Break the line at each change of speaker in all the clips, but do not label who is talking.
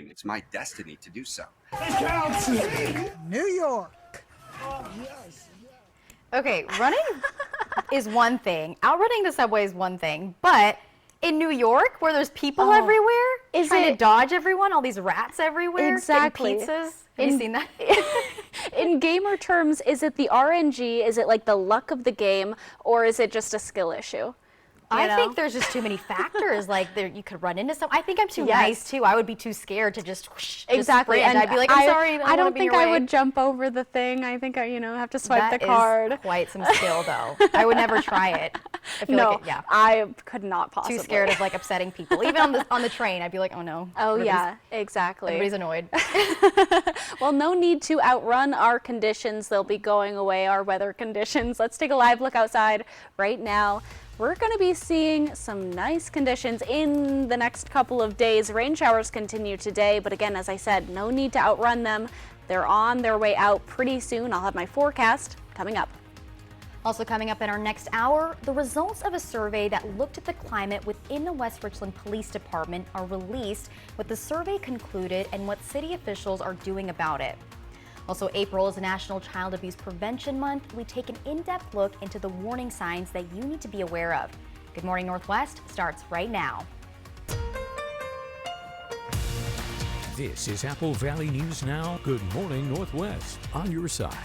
mean, it's my destiny to do so.
New York.
Okay, running is one thing. Outrunning the subway is one thing, but in New York, where there's people everywhere, trying to dodge everyone, all these rats everywhere,
exactly.
getting pizzas. Have you seen that?
In gamer terms, is it the RNG? Is it like the luck of the game, or is it just a skill issue?
I think there's just too many factors. Like you could run into someone. I think I'm too nice too. I would be too scared to just
exactly.
Sprint.
And
I'd be like, I'm sorry.
I don't think I would jump over the thing. I think I, have to swipe the card.
That is quite some skill, though. I would never try it. I feel
I could not possibly.
Too scared of like upsetting people. Even on the train, I'd be like, oh no.
Oh yeah, exactly.
Everybody's annoyed.
Well, no need to outrun our conditions. They'll be going away. Our weather conditions. Let's take a live look outside right now. We're going to be seeing some nice conditions in the next couple of days. Rain showers continue today, but again, as I said, no need to outrun them. They're on their way out pretty soon. I'll have my forecast coming up.
Also coming up in our next hour, the results of a survey that looked at the climate within the West Richland Police Department are released, what the survey concluded and what city officials are doing about it. Also, April is National Child Abuse Prevention Month. We take an in-depth look into the warning signs that you need to be aware of. Good Morning Northwest starts right now.
This is Apple Valley News Now. Good Morning Northwest, on your side.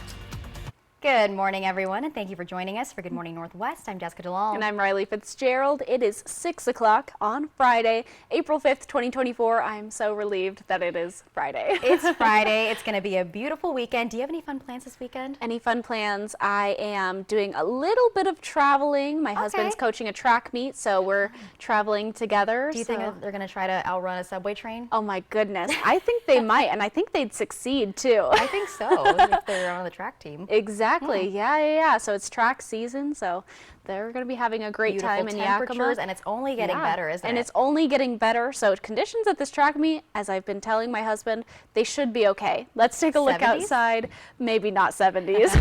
Good morning, everyone, and thank you for joining us for Good Morning Northwest. I'm Jessica DeLong.
And I'm Riley Fitzgerald. It is 6 o'clock on Friday, April 5th, 2024. I'm so relieved that it is Friday.
It's Friday. It's going to be a beautiful weekend. Do you have any fun plans this weekend?
Any fun plans? I am doing a little bit of traveling. My husband's coaching a track meet, so we're traveling together.
Do you think they're going to try to outrun a subway train?
Oh my goodness. I think they might, and I think they'd succeed too.
I think so, if they're on the track team.
Exactly. Yeah. So it's track season, so they're going to be having a great time in Yakima.
And it's only getting better, isn't it?
And it's only getting better. So conditions at this track meet, as I've been telling my husband, they should be okay. Let's take a look outside. Maybe not 70s.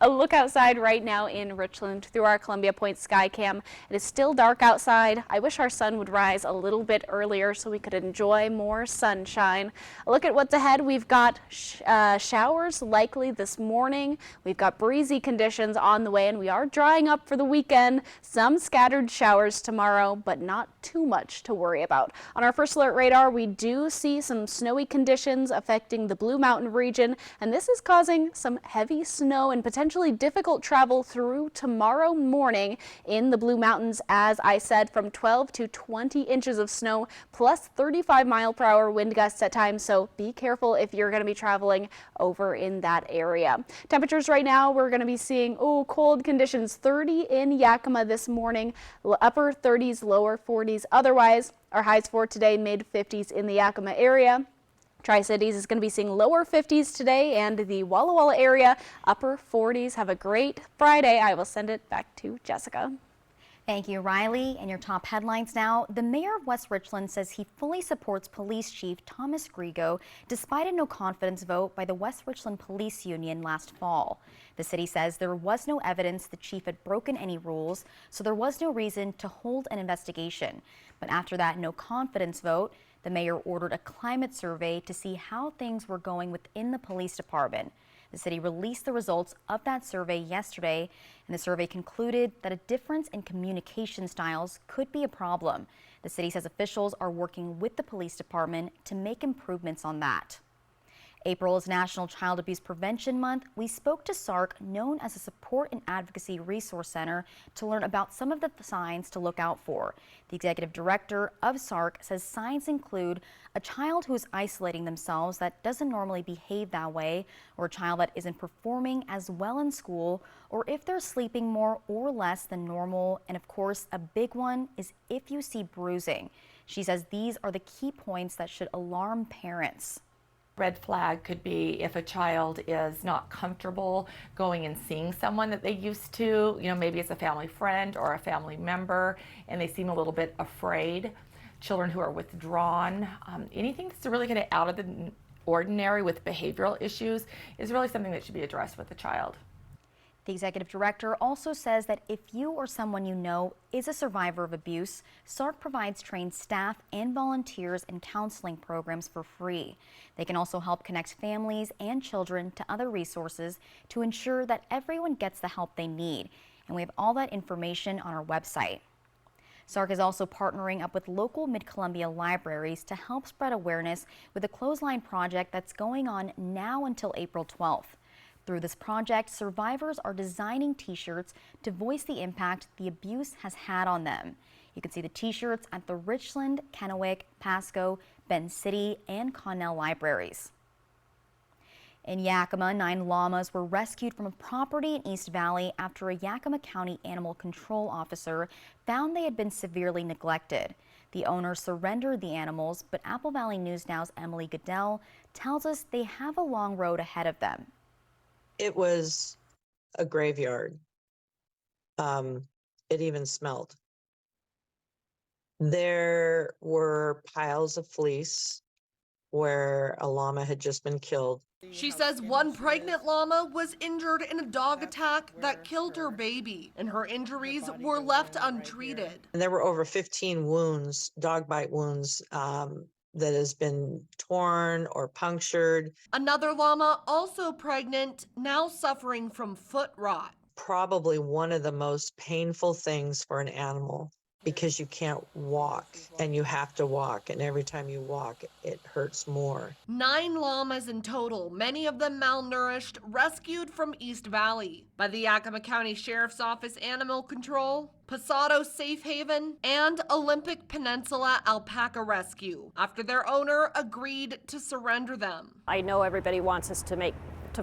A look outside right now in Richland through our Columbia Point Skycam. It is still dark outside. I wish our sun would rise a little bit earlier so we could enjoy more sunshine. A look at what's ahead. We've got showers likely this morning. We've got breezy conditions on the way, and we are drying up for the weekend. Some scattered showers tomorrow, but not too much to worry about. On our first alert radar, we do see some snowy conditions affecting the Blue Mountain region, and this is causing some heavy snow and potentially difficult travel through tomorrow morning in the Blue Mountains. As I said, from 12 to 20 inches of snow plus 35-mile-per-hour wind gusts at times, so be careful if you're going to be traveling over in that area. Temperatures right now, we're going to be seeing cold conditions, 30 in Yakima this morning, upper 30s, lower 40s otherwise. Our highs for today, mid 50s in the Yakima area. Tri-Cities is going to be seeing lower 50s today, and the Walla Walla area, upper 40s. Have a great Friday. I will send it back to Jessica.
Thank you, Riley. And your top headlines now. The mayor of West Richland says he fully supports Police Chief Thomas Grigo despite a no confidence vote by the West Richland Police Union last fall. The city says there was no evidence the chief had broken any rules, so there was no reason to hold an investigation. But after that no confidence vote, the mayor ordered a climate survey to see how things were going within the police department. The city released the results of that survey yesterday, and the survey concluded that a difference in communication styles could be a problem. The city says officials are working with the police department to make improvements on that. April is National Child Abuse Prevention Month. We spoke to SARC, known as a Support and Advocacy Resource Center, to learn about some of the signs to look out for. The executive director of SARC says signs include a child who is isolating themselves that doesn't normally behave that way, or a child that isn't performing as well in school, or if they're sleeping more or less than normal. And of course, a big one is if you see bruising. She says these are the key points that should alarm parents.
Red flag could be if a child is not comfortable going and seeing someone that they used to, maybe it's a family friend or a family member, and they seem a little bit afraid. Children who are withdrawn, anything that's really kind of out of the ordinary with behavioral issues is really something that should be addressed with the child.
The executive director also says that if you or someone you know is a survivor of abuse, SARC provides trained staff and volunteers in counseling programs for free. They can also help connect families and children to other resources to ensure that everyone gets the help they need. And we have all that information on our website. SARC is also partnering up with local Mid-Columbia libraries to help spread awareness with a clothesline project that's going on now until April 12th. Through this project, survivors are designing t-shirts to voice the impact the abuse has had on them. You can see the t-shirts at the Richland, Kennewick, Pasco, Bend City, and Connell libraries. In Yakima, 9 llamas were rescued from a property in East Valley after a Yakima County animal control officer found they had been severely neglected. The owner surrendered the animals, but Apple Valley News Now's Emily Goodell tells us they have a long road ahead of them.
It was a graveyard. It even smelled. There were piles of fleece where a llama had just been killed.
She says one pregnant llama was injured in a dog attack that killed her baby, and her injuries were left untreated.
And there were over 15 wounds, dog bite wounds, that has been torn or punctured.
Another llama, also pregnant, now suffering from foot rot.
Probably one of the most painful things for an animal, because you can't walk and you have to walk, and every time you walk it hurts more.
9 llamas in total, many of them malnourished, rescued from East Valley by the Yakima County Sheriff's Office Animal Control, Pasado Safe Haven, and Olympic Peninsula Alpaca Rescue after their owner agreed to surrender them.
I know everybody wants us to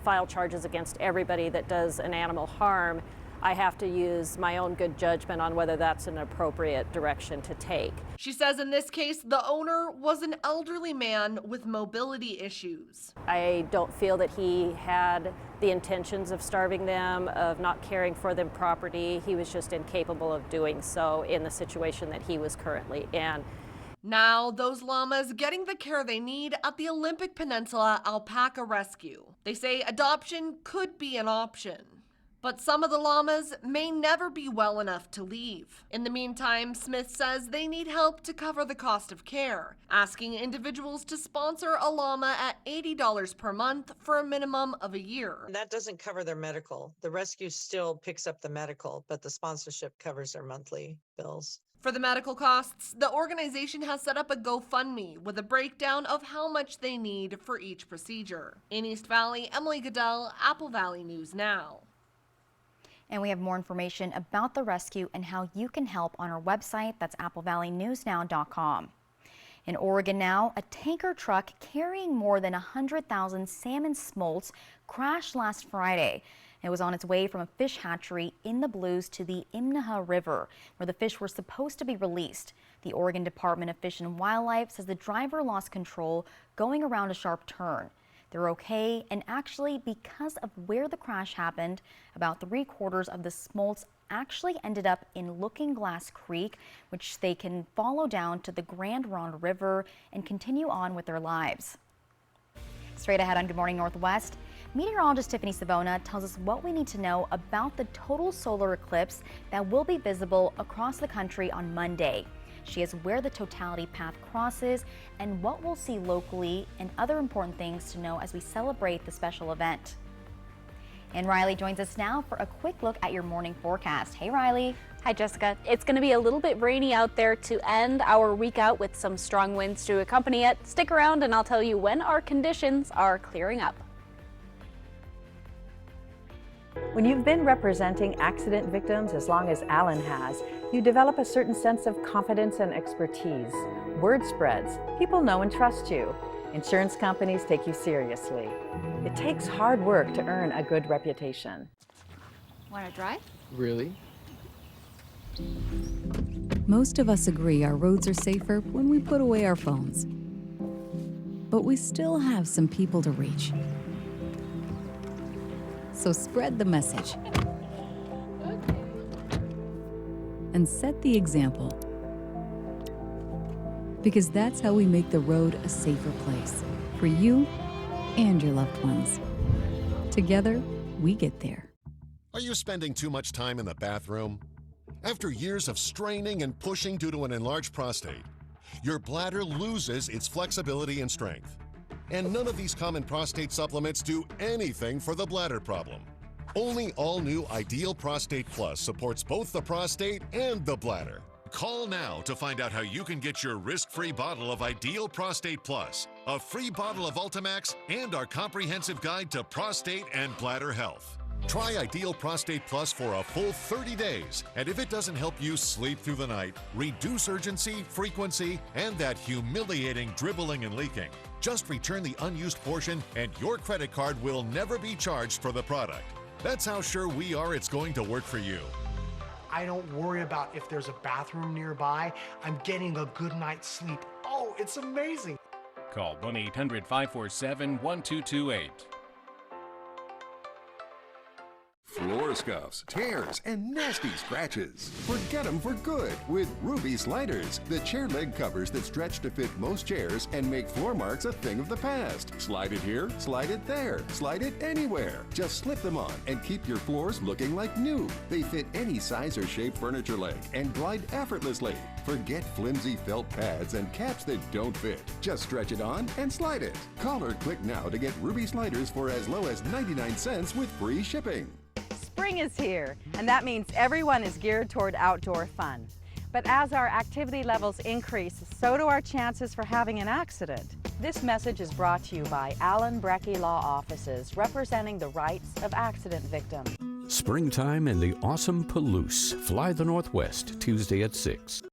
file charges against everybody that does an animal harm. I have to use my own good judgment on whether that's an appropriate direction to take.
She says in this case, the owner was an elderly man with mobility issues.
I don't feel that he had the intentions of starving them, of not caring for them properly. He was just incapable of doing so in the situation that he was currently in.
Now, those llamas getting the care they need at the Olympic Peninsula Alpaca Rescue. They say adoption could be an option. But some of the llamas may never be well enough to leave. In the meantime, Smith says they need help to cover the cost of care, asking individuals to sponsor a llama at $80 per month for a minimum of a year.
That doesn't cover their medical. The rescue still picks up the medical, but the sponsorship covers their monthly bills.
For the medical costs, the organization has set up a GoFundMe with a breakdown of how much they need for each procedure. In East Valley, Emily Goodell, Apple Valley News Now.
And we have more information about the rescue and how you can help on our website. That's applevalleynewsnow.com. In Oregon now, a tanker truck carrying more than 100,000 salmon smolts crashed last Friday. It was on its way from a fish hatchery in the Blues to the Imnaha River, where the fish were supposed to be released. The Oregon Department of Fish and Wildlife says the driver lost control going around a sharp turn. They're okay, and actually, because of where the crash happened, about 3/4 of the smolts actually ended up in Looking Glass Creek, which they can follow down to the Grand Ronde River and continue on with their lives. Straight ahead on Good Morning Northwest, meteorologist Tiffany Savona tells us what we need to know about the total solar eclipse that will be visible across the country on Monday. She has where the totality path crosses and what we'll see locally and other important things to know as we celebrate the special event. And Riley joins us now for a quick look at your morning forecast. Hey, Riley.
Hi, Jessica. It's going to be a little bit rainy out there to end our week out with some strong winds to accompany it. Stick around and I'll tell you when our conditions are clearing up.
When you've been representing accident victims as long as Alan has, you develop a certain sense of confidence and expertise. Word spreads. People know and trust you. Insurance companies take you seriously. It takes hard work to earn a good reputation.
Want to drive?
Really?
Most of us agree our roads are safer when we put away our phones. But we still have some people to reach. So spread the message. And set the example. Because that's how we make the road a safer place for you and your loved ones. Together, we get there.
Are you spending too much time in the bathroom? After years of straining and pushing due to an enlarged prostate, your bladder loses its flexibility and strength. And none of these common prostate supplements do anything for the bladder problem. Only all-new Ideal Prostate Plus supports both the prostate and the bladder. Call now to find out how you can get your risk-free bottle of Ideal Prostate Plus, a free bottle of Ultimax, and our comprehensive guide to prostate and bladder health. Try Ideal Prostate Plus for a full 30 days, and if it doesn't help you sleep through the night, reduce urgency, frequency, and that humiliating dribbling and leaking, just return the unused portion and your credit card will never be charged for the product. That's how sure we are it's going to work for you.
I don't worry about if there's a bathroom nearby. I'm getting a good night's sleep. Oh, it's amazing.
Call 1-800-547-1228.
Floor scuffs, tears, and nasty scratches. Forget them for good with Ruby Sliders, the chair leg covers that stretch to fit most chairs and make floor marks a thing of the past. Slide it here, slide it there, slide it anywhere. Just slip them on and keep your floors looking like new. They fit any size or shape furniture leg and glide effortlessly. Forget flimsy felt pads and caps that don't fit. Just stretch it on and slide it. Call or click now to get Ruby Sliders for as low as 99 cents with free shipping.
Spring is here, and that means everyone is geared toward outdoor fun. But as our activity levels increase, so do our chances for having an accident. This message is brought to you by Allen Brecky Law Offices, representing the rights of accident victims.
Springtime in the awesome Palouse. Fly the Northwest, Tuesday at 6.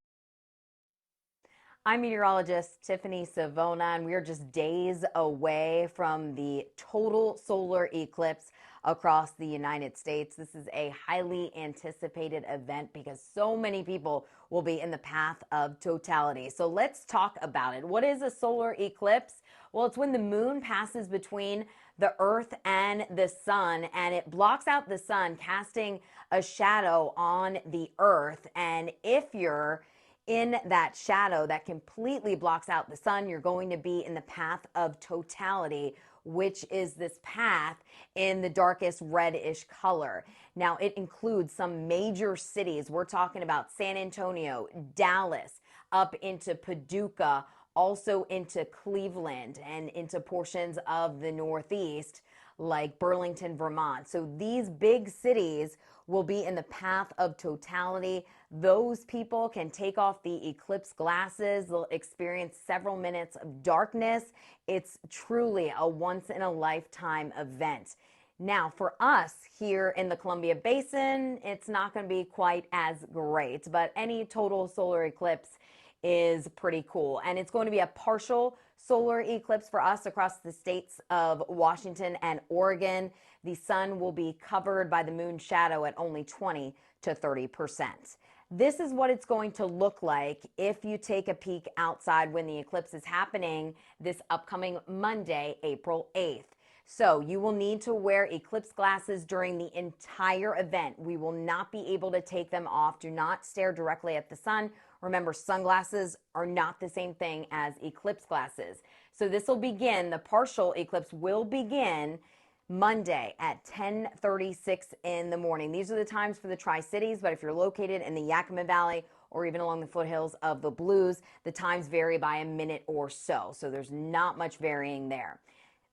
I'm meteorologist Tiffany Savona, and we are just days away from the total solar eclipse across the United States. This is a highly anticipated event because so many people will be in the path of totality. So let's talk about it. What is a solar eclipse? Well, it's when the moon passes between the earth and the sun, and it blocks out the sun, casting a shadow on the earth. And if you're in that shadow that completely blocks out the sun, you're going to be in the path of totality, which is this path in the darkest reddish color. Now, it includes some major cities. We're talking about San Antonio, Dallas, up into Paducah, also into Cleveland, and into portions of the Northeast, like Burlington, Vermont. So these big cities will be in the path of totality. Those people can take off the eclipse glasses. They'll experience several minutes of darkness. It's truly a once-in-a-lifetime event. Now, for us here in the Columbia Basin, it's not going to be quite as great, but any total solar eclipse is pretty cool. And it's going to be a partial solar eclipse for us across the states of Washington and Oregon. The sun will be covered by the moon's shadow at only 20 to 30%. This is what it's going to look like if you take a peek outside when the eclipse is happening this upcoming Monday, April 8th. So you will need to wear eclipse glasses during the entire event. We will not be able to take them off. Do not stare directly at the sun. Remember, sunglasses are not the same thing as eclipse glasses. So this will begin, the partial eclipse will begin Monday at 10:36 in the morning. These are the times for the Tri-Cities, but if you're located in the Yakima Valley or even along the foothills of the Blues, the times vary by a minute or so. So there's not much varying there.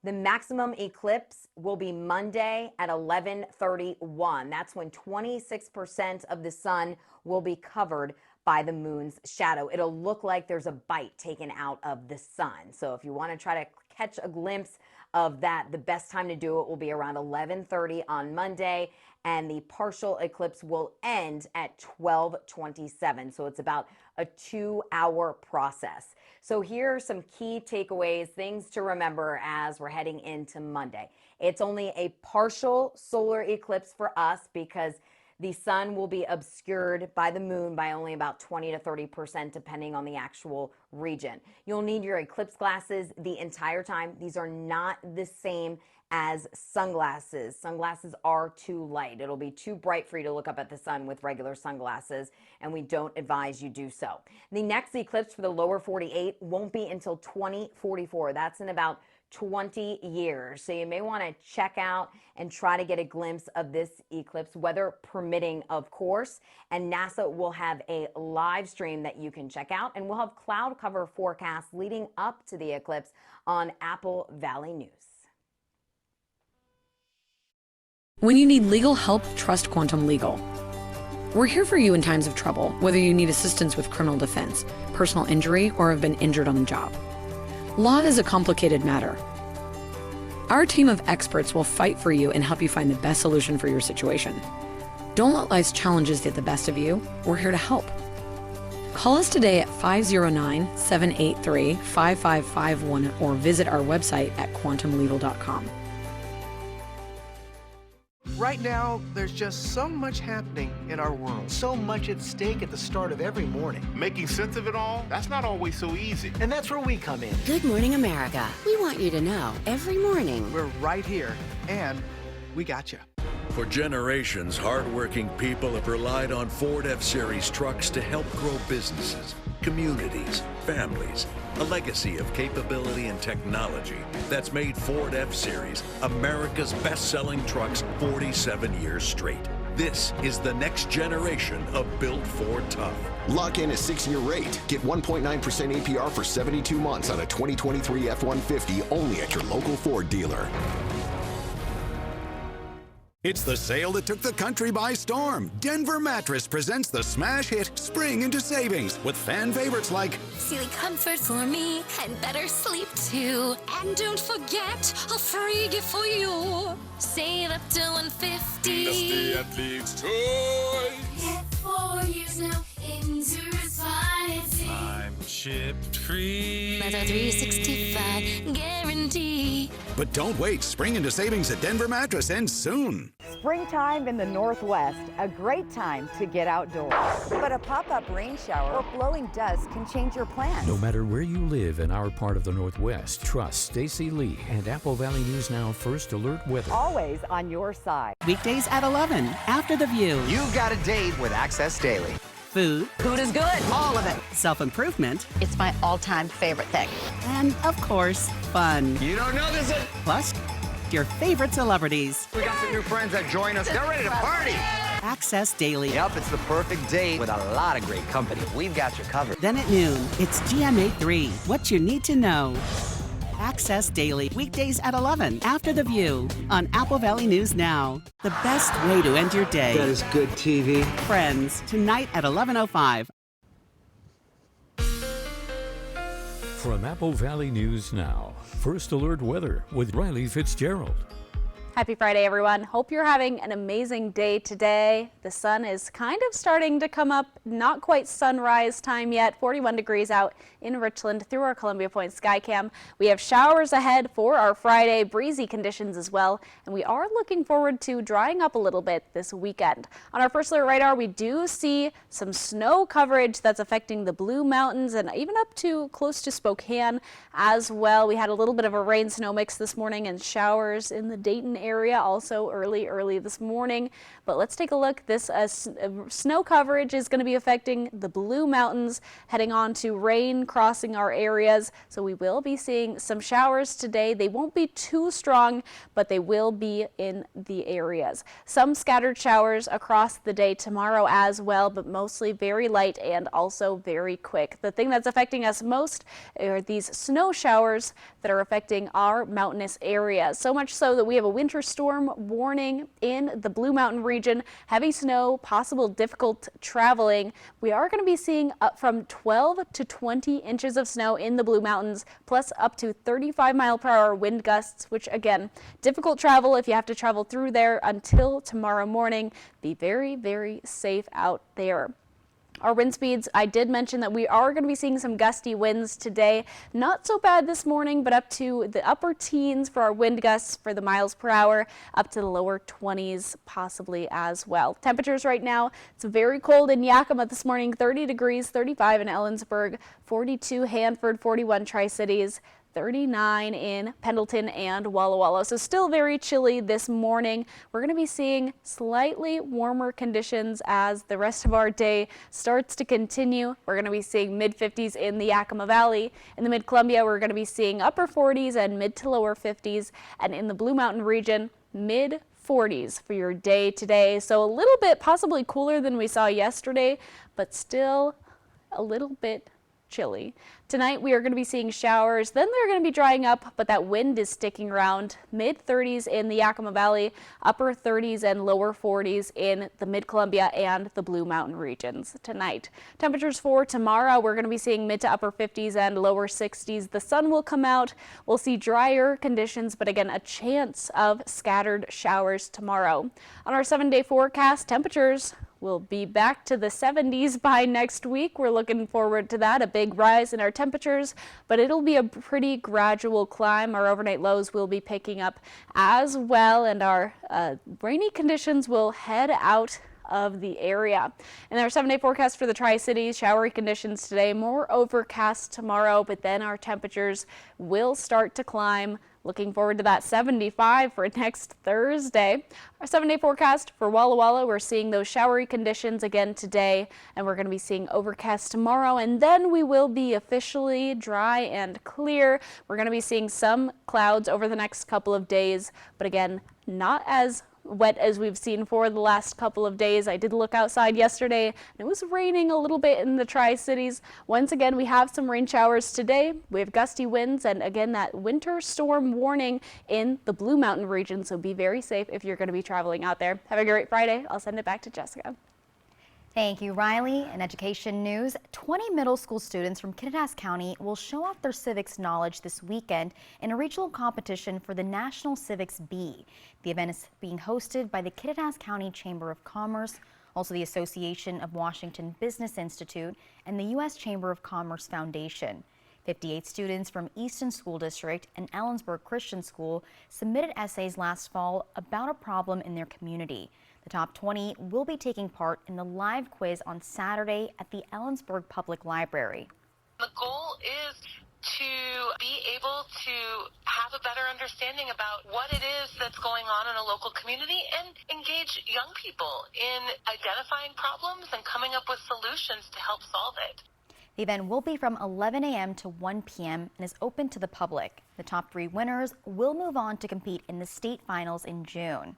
The maximum eclipse will be Monday at 11:31. That's when 26% of the sun will be covered by the moon's shadow. It'll look like there's a bite taken out of the sun. So if you want to try to catch a glimpse of that, the best time to do it will be around 11:30 on Monday, and the partial eclipse will end at 12:27. So it's about a 2-hour process. So here are some key takeaways, things to remember as we're heading into Monday. It's only a partial solar eclipse for us because the sun will be obscured by the moon by only about 20 to 30% depending on the actual region. You'll need your eclipse glasses the entire time. These are not the same as sunglasses. Sunglasses are too light. It'll be too bright for you to look up at the sun with regular sunglasses, and we don't advise you do so. The next eclipse for the lower 48 won't be until 2044. That's in about 20 years. So you may want to check out and try to get a glimpse of this eclipse, weather permitting, of course. And NASA will have a live stream that you can check out, and we'll have cloud cover forecasts leading up to the eclipse on Apple Valley News.
When you need legal help, trust Quantum Legal. We're here for you in times of trouble, whether you need assistance with criminal defense, personal injury, or have been injured on the job. Law is a complicated matter. Our team of experts will fight for you and help you find the best solution for your situation. Don't let life's challenges get the best of you. We're here to help. Call us today at 509-783-5551 or visit our website at quantumlegal.com.
Right now, there's just so much happening in our world.
So much at stake at the start of every morning.
Making sense of it all, that's not always so easy.
And that's where we come in.
Good morning, America. We want you to know every morning.
We're right here, and we got you.
For generations, hardworking people have relied on Ford F-Series trucks to help grow businesses, communities, families. A legacy of capability and technology that's made Ford F-Series America's best-selling trucks 47 years straight. This is the next generation of Built Ford Tough.
Lock in a 6-year rate. Get 1.9% APR for 72 months on a 2023 F-150 only at your local Ford dealer.
It's the sale that took the country by storm. Denver Mattress presents the smash hit Spring into Savings with fan favorites like
Sealy Comfort for me and better sleep too. And don't forget a free gift for you. Save up to $150.
At least toy.
Get 4 years now into financing.
I'm shipped free.
That's a 365 guarantee.
But don't wait, Spring into Savings at Denver Mattress ends soon.
Springtime in the Northwest, a great time to get outdoors. But a pop-up rain shower or blowing dust can change your plans.
No matter where you live in our part of the Northwest, trust Stacy Lee and Apple Valley News Now First Alert Weather.
Always on your side.
Weekdays at 11, after the view.
You've got a date with Access Daily.
Food.
Food is good. All of it.
Self-improvement.
It's my all-time favorite thing.
And, of course, fun.
You don't know this is...
Plus, your favorite celebrities.
We got some new friends that join us. They're ready to party.
Access Daily.
Yep, it's the perfect date with a lot of great company. We've got you covered.
Then at noon, it's GMA3, what you need to know. Access Daily, weekdays at 11, after the view, on Apple Valley News Now. The best way to end your day.
That is good TV.
Friends, tonight at 11:05.
From Apple Valley News Now, First Alert Weather with Riley Fitzgerald.
Happy Friday, everyone. Hope you're having an amazing day today. The sun is kind of starting to come up, not quite sunrise time yet. 41 degrees out in Richland through our Columbia Point Skycam. We have showers ahead for our Friday, breezy conditions as well, and we are looking forward to drying up a little bit this weekend. On our First Alert radar, we do see some snow coverage that's affecting the Blue Mountains and even up to close to Spokane as well. We had a little bit of a rain-snow mix this morning and showers in the Dayton area also early this morning. But let's take a look. This snow coverage is going to be affecting the Blue Mountains, heading on to rain crossing our areas. So we will be seeing some showers today. They won't be too strong, but they will be in the areas. Some scattered showers across the day tomorrow as well, but mostly very light and also very quick. The thing that's affecting us most are these snow showers that are affecting our mountainous areas. So much so that we have a winter storm warning in the Blue Mountain region. Heavy snow, possible difficult traveling. We are going to be seeing up from 12 to 20 inches of snow in the Blue Mountains, plus up to 35-mile-per-hour wind gusts, which again, difficult travel if you have to travel through there until tomorrow morning. Be very, very safe out there. Our wind speeds, I did mention that we are going to be seeing some gusty winds today. Not so bad this morning, but up to the upper teens for our wind gusts for the miles per hour, up to the lower 20s possibly as well. Temperatures right now, it's very cold in Yakima this morning, 30 degrees, 35 in Ellensburg, 42 Hanford, 41 Tri-Cities, 39 in Pendleton and Walla Walla. So still very chilly this morning. We're going to be seeing slightly warmer conditions as the rest of our day starts to continue. We're going to be seeing mid-50s in the Yakima Valley. In the Mid-Columbia, we're going to be seeing upper 40s and mid to lower 50s. And in the Blue Mountain region, mid-40s for your day today. So a little bit possibly cooler than we saw yesterday, but still a little bit chilly. Tonight we are going to be seeing showers, then they're going to be drying up, but that wind is sticking around. Mid-30s in the Yakima Valley, upper 30s and lower 40s in the Mid-Columbia and the Blue Mountain regions tonight. Temperatures for tomorrow, we're going to be seeing mid to upper 50s and lower 60s. The sun will come out. We'll see drier conditions, but again, a chance of scattered showers tomorrow. On our 7-day forecast, temperatures will be back to the 70s by next week. We're looking forward to that, a big rise in our temperatures, but it'll be a pretty gradual climb. Our overnight lows will be picking up as well, and our rainy conditions will head out of the area. In our 7-day forecast for the Tri-Cities, showery conditions today, more overcast tomorrow, but then our temperatures will start to climb. Looking forward to that 75 for next Thursday. Our 7-day forecast for Walla Walla, we're seeing those showery conditions again today, and we're going to be seeing overcast tomorrow, and then we will be officially dry and clear. We're going to be seeing some clouds over the next couple of days, but again, not as wet as we've seen for the last couple of days. I did look outside yesterday and it was raining a little bit in the Tri-Cities. Once again, we have some rain showers today. We have gusty winds and again that winter storm warning in the Blue Mountain region, so be very safe if you're going to be traveling out there. Have a great Friday. I'll send it back to Jessica.
Thank you, Riley. In education news, 20 middle school students from Kittitas County will show off their civics knowledge this weekend in a regional competition for the National Civics Bee. The event is being hosted by the Kittitas County Chamber of Commerce, also the Association of Washington Business Institute, and the U.S. Chamber of Commerce Foundation. 58 students from Easton School District and Ellensburg Christian School submitted essays last fall about a problem in their community. The top 20 will be taking part in the live quiz on Saturday at the Ellensburg Public Library.
The goal is to be able to have a better understanding about what it is that's going on in a local community and engage young people in identifying problems and coming up with solutions to help solve it.
The event will be from 11 a.m. to 1 p.m. and is open to the public. The top 3 winners will move on to compete in the state finals in June.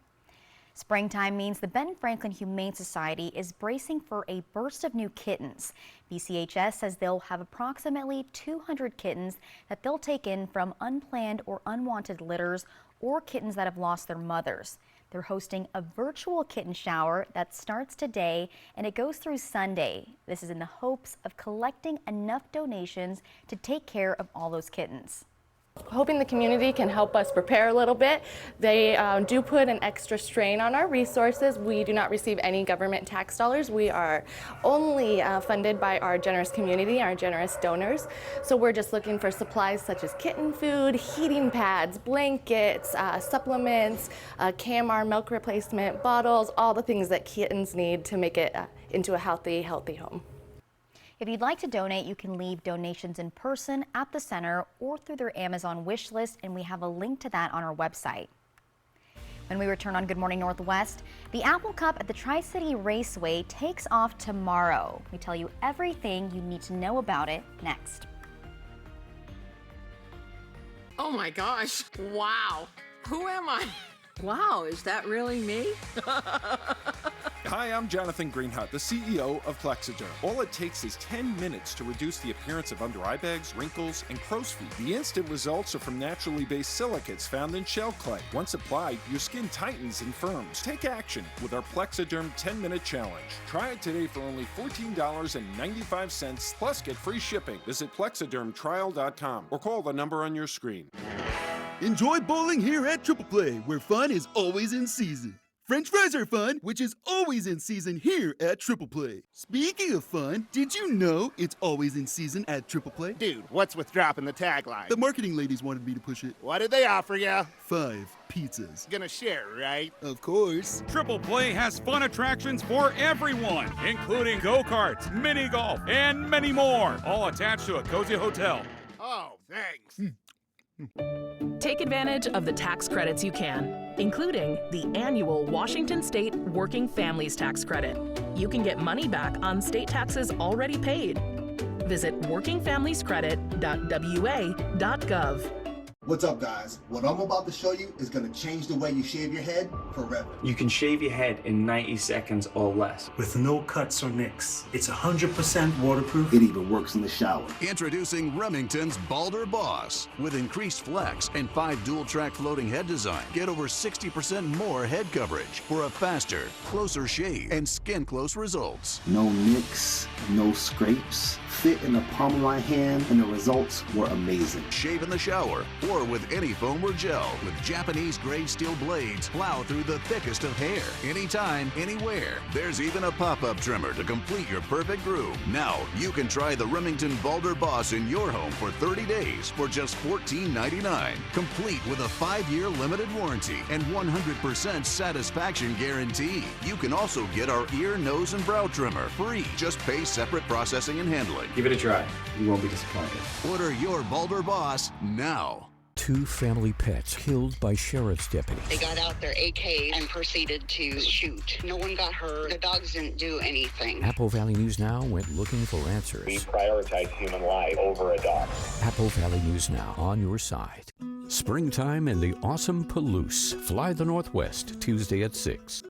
Springtime means the Ben Franklin Humane Society is bracing for a burst of new kittens. BCHS says they'll have approximately 200 kittens that they'll take in from unplanned or unwanted litters or kittens that have lost their mothers. They're hosting a virtual kitten shower that starts today and it goes through Sunday. This is in the hopes of collecting enough donations to take care of all those kittens.
Hoping the community can help us prepare a little bit. They do put an extra strain on our resources. We do not receive any government tax dollars. We are only funded by our generous community, our generous donors. So we're just looking for supplies such as kitten food, heating pads, blankets, supplements, KMR milk replacement, bottles, all the things that kittens need to make it into a healthy home.
If you'd like to donate, you can leave donations in person at the center or through their Amazon wish list, and we have a link to that on our website. When we return on Good Morning Northwest, the Apple Cup at the Tri-City Raceway takes off tomorrow. We tell you everything you need to know about it next.
Oh my gosh, wow. Who am I?
Wow, is that really me?
Hi, I'm Jonathan Greenhut, the CEO of Plexiderm. All it takes is 10 minutes to reduce the appearance of under eye bags, wrinkles, and crow's feet. The instant results are from naturally based silicates found in shell clay. Once applied, your skin tightens and firms. Take action with our Plexiderm 10-minute challenge. Try it today for only $14.95, plus get free shipping. Visit plexidermtrial.com or call the number on your screen.
Enjoy bowling here at Triple Play, where fun is always in season. French fries are fun, which is always in season here at Triple Play. Speaking of fun, did you know it's always in season at Triple Play?
Dude, what's with dropping the tagline?
The marketing ladies wanted me to push it.
What did they offer you?
5 pizzas.
Gonna share, right?
Of course.
Triple Play has fun attractions for everyone, including go-karts, mini golf, and many more, all attached to a cozy hotel.
Oh, thanks.
Take advantage of the tax credits you can, including the annual Washington State Working Families Tax Credit. You can get money back on state taxes already paid. Visit workingfamiliescredit.wa.gov.
What's up, guys? What I'm about to show you is going to change the way you shave your head forever.
You can shave your head in 90 seconds or less.
With no cuts or nicks. It's 100% waterproof.
It even works in the shower.
Introducing Remington's Balder Boss. With increased flex and 5 dual-track floating head design, get over 60% more head coverage for a faster, closer shave and skin-close results.
No nicks, no scrapes. Fit in the palm of my hand, and the results were amazing.
Shave in the shower or with any foam or gel. With Japanese grade steel blades, plow through the thickest of hair. Anytime, anywhere. There's even a pop-up trimmer to complete your perfect groove. Now, you can try the Remington Balder Boss in your home for 30 days for just $14.99. Complete with a 5-year limited warranty and 100% satisfaction guarantee. You can also get our ear, nose, and brow trimmer free. Just pay separate processing and handling.
Give it a try. You won't be disappointed.
Order your Balder Boss now.
2 family pets killed by sheriff's deputies.
They got out their AKs and proceeded to shoot. No one got hurt. The dogs didn't do anything.
Apple Valley News Now went looking for answers.
We prioritize human life over a dog.
Apple Valley News Now, on your side. Springtime in the awesome Palouse. Fly the Northwest, Tuesday at 6.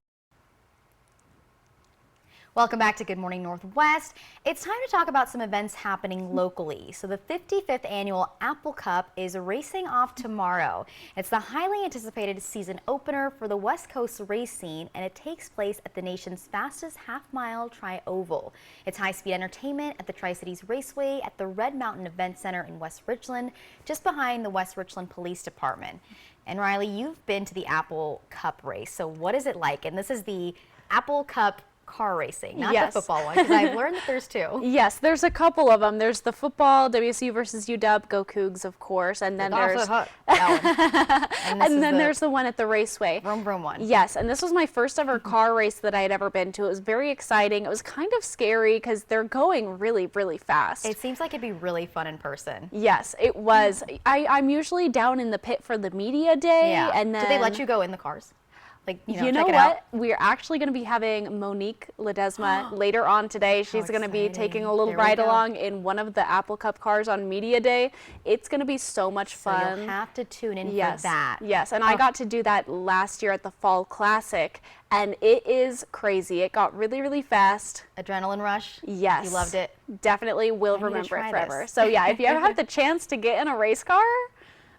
Welcome back to Good Morning Northwest. It's time to talk about some events happening locally. So the 55th annual Apple Cup is racing off tomorrow. It's the highly anticipated season opener for the West Coast race scene, and it takes place at the nation's fastest half-mile tri-oval. It's high-speed entertainment at the Tri-Cities Raceway at the Red Mountain Event Center in West Richland, just behind the West Richland Police Department. And Riley, you've been to the Apple Cup race, so what is it like? And this is the Apple Cup car racing, not the football one, because I've learned that there's 2.
Yes, there's a couple of them. There's the football, WSU versus UW, go Cougs, of course, and then there's there's the one at the Raceway.
Vroom vroom one.
Yes, and this was my first ever car race that I had ever been to. It was very exciting. It was kind of scary because they're going really, really fast.
It seems like it'd be really fun in person.
Yes, it was. I'm usually down in the pit for the media day, and then
do they let you go in the cars? Like,
you know what? We're actually going to be having Monique Ledesma later on today. She's going to be taking a little ride along in one of the Apple Cup cars on Media Day. It's going to be so much fun.
So you'll have to tune in for that.
Yes, and I got to do that last year at the Fall Classic, and it is crazy. It got really, really fast.
Adrenaline rush?
Yes.
You loved it?
Definitely will remember it forever. So yeah, if you ever have the chance to get in a race car,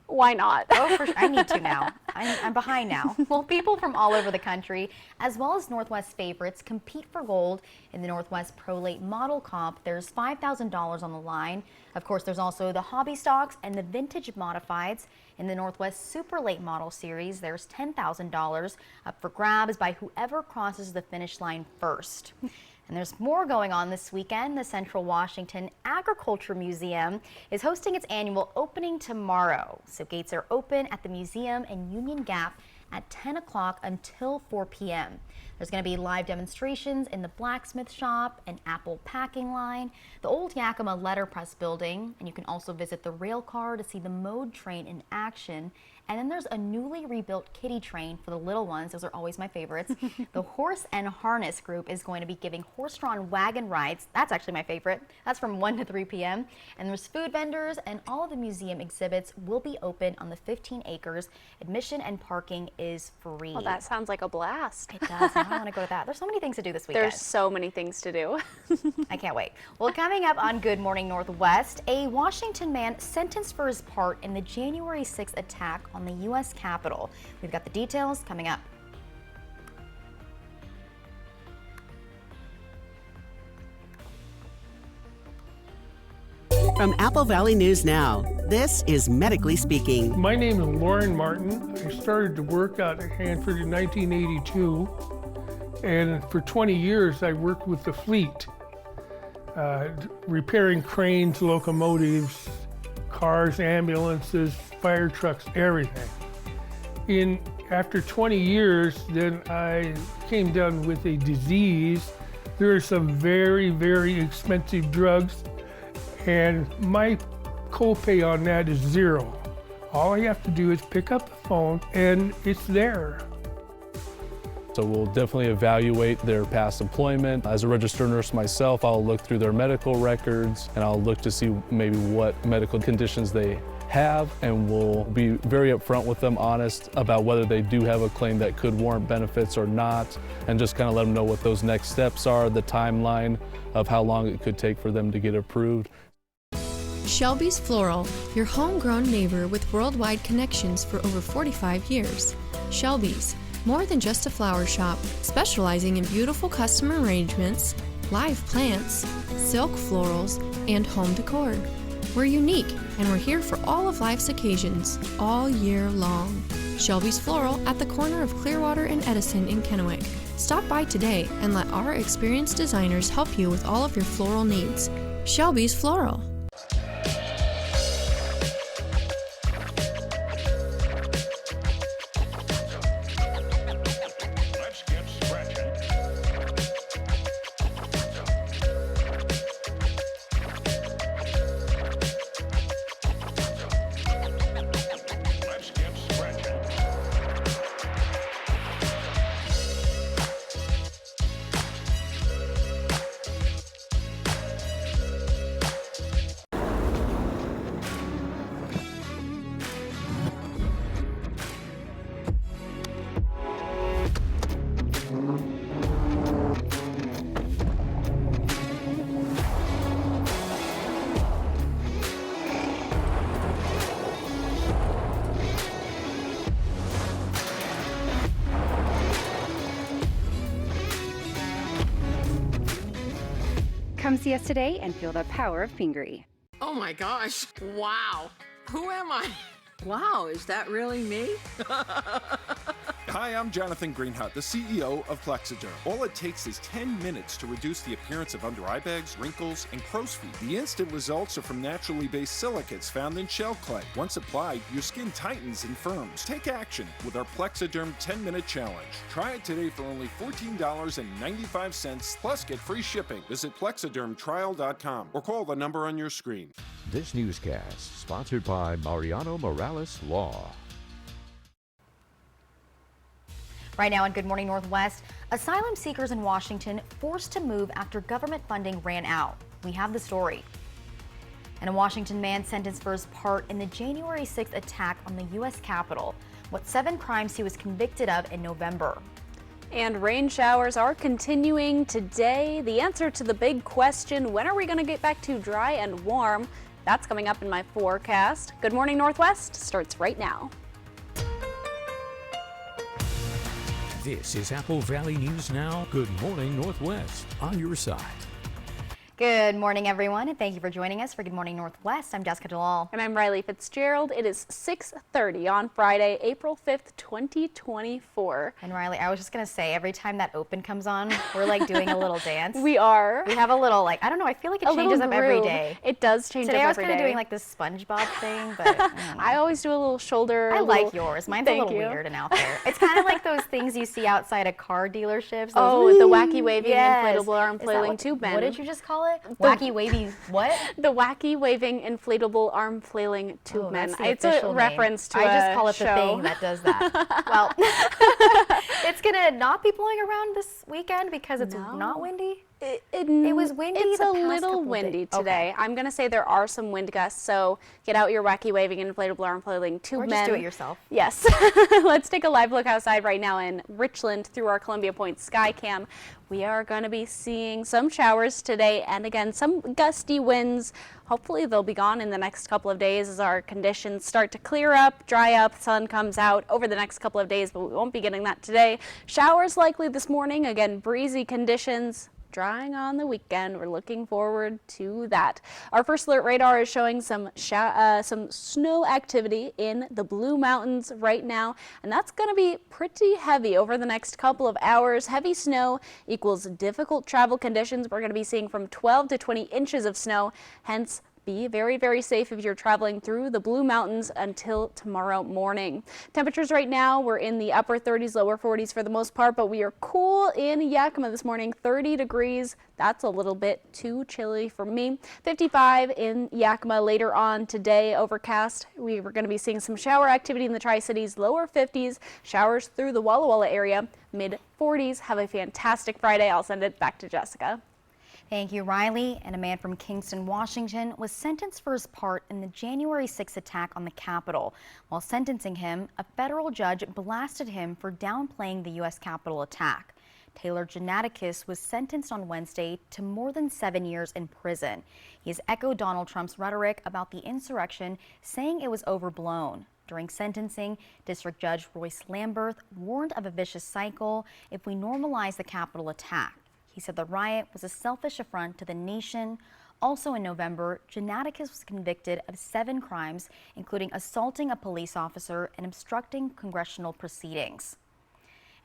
why not?
Oh, for sure. I need to now. I'm behind now. Well, people from all over the country, as well as Northwest favorites, compete for gold in the Northwest Pro Late Model Comp. There's $5,000 on the line. Of course, there's also the Hobby Stocks and the Vintage Modifieds. In the Northwest Super Late Model Series, there's $10,000 up for grabs by whoever crosses the finish line first. And there's more going on this weekend. The Central Washington Agriculture Museum is hosting its annual opening tomorrow. So gates are open at the museum in Union Gap at 10 o'clock until 4 p.m. There's going to be live demonstrations in the blacksmith shop, an apple packing line, the old Yakima letterpress building, and you can also visit the rail car to see the mode train in action. And then there's a newly rebuilt kiddie train for the little ones. Those are always my favorites. The Horse and Harness Group is going to be giving horse-drawn wagon rides. That's actually my favorite. That's from 1 to 3 p.m. And there's food vendors, and all of the museum exhibits will be open on the 15 acres. Admission and parking is free.
Well, that sounds like a blast.
It does. I want to go to that. There's so many things to do this weekend.
There's so many things to do.
I can't wait. Well, coming up on Good Morning Northwest, a Washington man sentenced for his part in the January 6th attack on the U.S. Capitol. We've got the details coming up.
From Apple Valley News Now, this is Medically Speaking.
My name is Lauren Martin. I started to work out at Hanford in 1982, and for 20 years I worked with the fleet, repairing cranes, locomotives, cars, ambulances, fire trucks, everything. After 20 years, then I came down with a disease. There are some very, very expensive drugs, and my copay on that is $0. All I have to do is pick up the phone and it's there.
So we'll definitely evaluate their past employment. As a registered nurse myself, I'll look through their medical records and I'll look to see maybe what medical conditions they have, and we'll be very upfront with them, honest about whether they do have a claim that could warrant benefits or not, and just kind of let them know what those next steps are, the timeline of how long it could take for them to get approved.
Shelby's Floral, your homegrown neighbor with worldwide connections for over 45 years. Shelby's, more than just a flower shop, specializing in beautiful custom arrangements, live plants, silk florals, and home decor. We're unique, and we're here for all of life's occasions, all year long. Shelby's Floral at the corner of Clearwater and Edison in Kennewick. Stop by today and let our experienced designers help you with all of your floral needs. Shelby's Floral.
Come see us today and feel the power of Pingree.
Oh my gosh. Wow. Who am I?
Wow, is that really me?
Hi, I'm Jonathan Greenhut, the CEO of Plexiderm. All it takes is 10 minutes to reduce the appearance of under eye bags, wrinkles, and crow's feet. The instant results are from naturally based silicates found in shell clay. Once applied, your skin tightens and firms. Take action with our Plexiderm 10-minute challenge. Try it today for only $14.95, plus get free shipping. Visit plexidermtrial.com or call the number on your screen.
This newscast sponsored by Mariano Morales Law.
Right now on Good Morning Northwest, asylum seekers in Washington forced to move after government funding ran out. We have the story. And a Washington man sentenced for his part in the January 6th attack on the U.S. Capitol. What 7 crimes he was convicted of in November.
And rain showers are continuing today. The answer to the big question, when are we going to get back to dry and warm? That's coming up in my forecast. Good Morning Northwest starts right now.
This is Apple Valley News Now. Good Morning Northwest, on your side.
Good morning, everyone, and thank you for joining us for Good Morning Northwest. I'm Jessica DeLal.
And I'm Riley Fitzgerald. It is 6:30 on Friday, April 5th, 2024.
And Riley, I was just going to say, every time that open comes on, we're like doing a little dance.
We are.
We have a little, like, I don't know, I feel like it changes up every day.
It does change up every day.
Today I was kind of doing like this SpongeBob thing, but
I always do a little shoulder.
I like yours. Mine's a little weird and out there. It's kind of like those things you see outside of car dealerships.
Oh, the wacky waving inflatable arm flailing tube men.
What did you just call it? Wacky waving what?
The wacky waving inflatable arm flailing tube men.
It's
a reference to
I just call it
show.
The thing that does that. Well, it's gonna not be blowing around this weekend because it's not windy. It was windy.
It's
the
a
past
little windy today.
Okay.
I'm going to say there are some wind gusts, so get out your wacky waving inflatable arm flailing tube men.
Or just do it yourself.
Yes. Let's take a live look outside right now in Richland through our Columbia Point sky cam. We are going to be seeing some showers today and again some gusty winds. Hopefully they'll be gone in the next couple of days as our conditions start to clear up, dry up, sun comes out over the next couple of days, but we won't be getting that today. Showers likely this morning, again breezy conditions. Drying on the weekend. We're looking forward to that. Our first alert radar is showing some snow activity in the Blue Mountains right now, and that's going to be pretty heavy over the next couple of hours. Heavy snow equals difficult travel conditions. We're going to be seeing from 12 to 20 inches of snow, hence be very, very safe if you're traveling through the Blue Mountains until tomorrow morning. Temperatures right now, we're in the upper 30s, lower 40s for the most part, but we are cool in Yakima this morning, 30 degrees. That's a little bit too chilly for me. 55 in Yakima later on today, overcast. We were going to be seeing some shower activity in the Tri-Cities, lower 50s, showers through the Walla Walla area, mid 40s. Have a fantastic Friday. I'll send it back to Jessica.
Thank you, Riley. And a man from Kingston, Washington was sentenced for his part in the January 6th attack on the Capitol. While sentencing him, a federal judge blasted him for downplaying the U.S. Capitol attack. Taylor Janaticus was sentenced on Wednesday to more than 7 years in prison. He has echoed Donald Trump's rhetoric about the insurrection, saying it was overblown. During sentencing, District Judge Royce Lamberth warned of a vicious cycle if we normalize the Capitol attack. He said the riot was a selfish affront to the nation. Also in November, Janaticus was convicted of 7 crimes, including assaulting a police officer and obstructing congressional proceedings.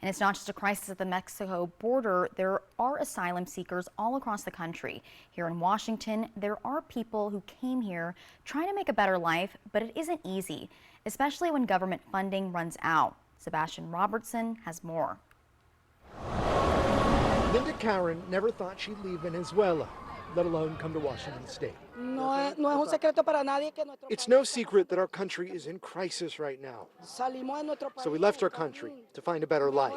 And it's not just a crisis at the Mexico border. There are asylum seekers all across the country. Here in Washington, there are people who came here trying to make a better life, but it isn't easy, especially when government funding runs out. Sebastian Robertson has more.
Linda Karen never thought she'd leave Venezuela, let alone come to Washington State. It's no secret that our country is in crisis right now. So we left our country to find a better life.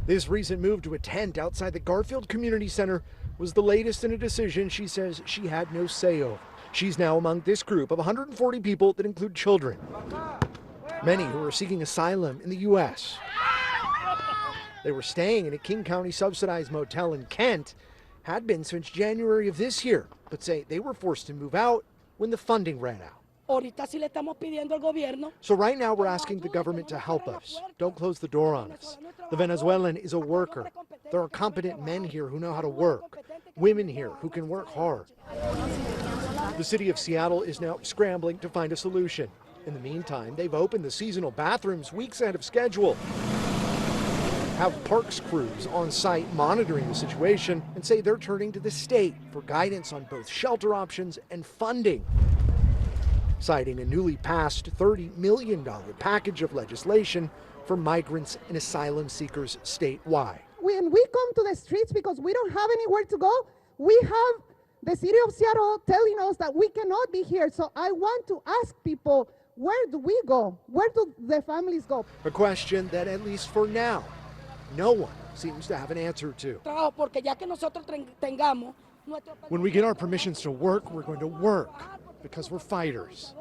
This recent move to a tent outside the Garfield Community Center was the latest in a decision she says she had no say over. She's now among this group of 140 people that include children, many who are seeking asylum in the U.S. They were staying in a King County subsidized motel in Kent, had been since January of this year, but say they were forced to move out when the funding ran out. So right now we're asking the government to help us. Don't close the door on us. The Venezuelan is a worker. There are competent men here who know how to work, women here who can work hard. The city of Seattle is now scrambling to find a solution. In the meantime, they've opened the seasonal bathrooms weeks ahead of schedule, have parks crews on site monitoring the situation, and say they're turning to the state for guidance on both shelter options and funding, citing a newly passed $30 million package of legislation for migrants and asylum seekers statewide.
When we come to the streets because we don't have anywhere to go, we have the city of Seattle telling us that we cannot be here. So I want to ask people, where do we go? Where do the families go?
A question that, at least for now, no one seems to have an answer to. When we get our permissions to work, we're going to work because we're fighters.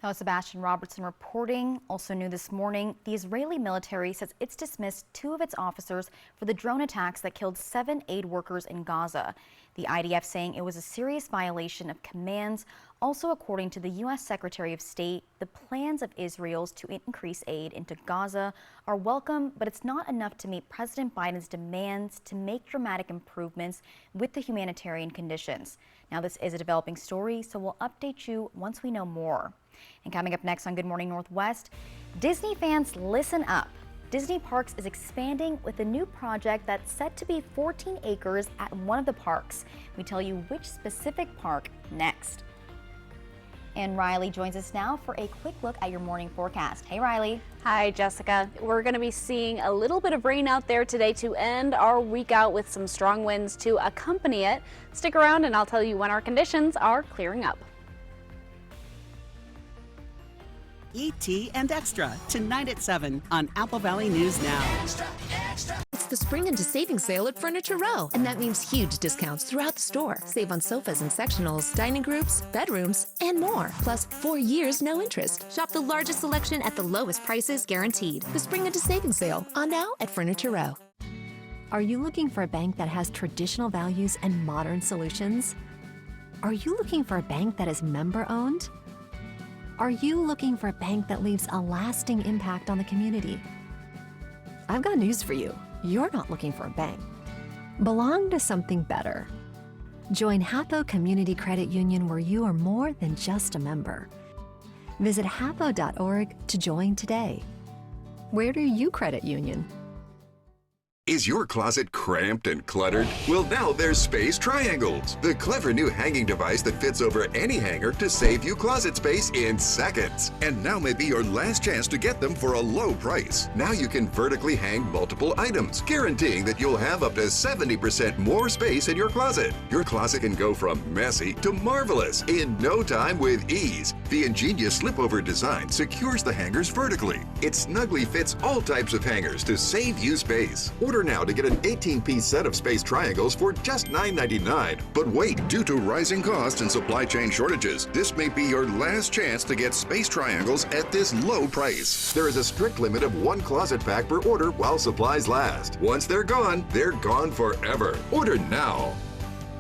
Now, Sebastian Robertson reporting. Also new this morning, the Israeli military says it's dismissed 2 of its officers for the drone attacks that killed 7 aid workers in Gaza. The IDF saying it was a serious violation of commands. Also, according to the U.S. Secretary of State, the plans of Israel's to increase aid into Gaza are welcome, but it's not enough to meet President Biden's demands to make dramatic improvements with the humanitarian conditions. Now, this is a developing story, so we'll update you once we know more. And coming up next on Good Morning Northwest, Disney fans, listen up. Disney Parks is expanding with a new project that's set to be 14 acres at one of the parks. We tell you which specific park next. And Riley joins us now for a quick look at your morning forecast. Hey, Riley.
Hi, Jessica. We're going to be seeing a little bit of rain out there today to end our week out with some strong winds to accompany it. Stick around and I'll tell you when our conditions are clearing up.
E.T. and Extra, tonight at 7 on Apple Valley News Now.
It's the Spring into Savings Sale at Furniture Row, and that means huge discounts throughout the store. Save on sofas and sectionals, dining groups, bedrooms, and more. Plus 4 years, no interest. Shop the largest selection at the lowest prices guaranteed. The Spring into Savings Sale, on now at Furniture Row.
Are you looking for a bank that has traditional values and modern solutions? Are you looking for a bank that is member-owned? Are you looking for a bank that leaves a lasting impact on the community? I've got news for you. You're not looking for a bank. Belong to something better. Join Hatho Community Credit Union, where you are more than just a member. Visit hatho.org to join today. Where do you credit union?
Is your closet cramped and cluttered? Well, now there's Space Triangles, the clever new hanging device that fits over any hanger to save you closet space in seconds. And now may be your last chance to get them for a low price. Now you can vertically hang multiple items, guaranteeing that you'll have up to 70% more space in your closet. Your closet can go from messy to marvelous in no time with ease. The ingenious slip-over design secures the hangers vertically. It snugly fits all types of hangers to save you space. Order now to get an 18-piece set of Space Triangles for just $9.99. But wait, due to rising costs and supply chain shortages, this may be your last chance to get Space Triangles at this low price. There is a strict limit of 1 closet pack per order while supplies last. Once they're gone forever. Order now.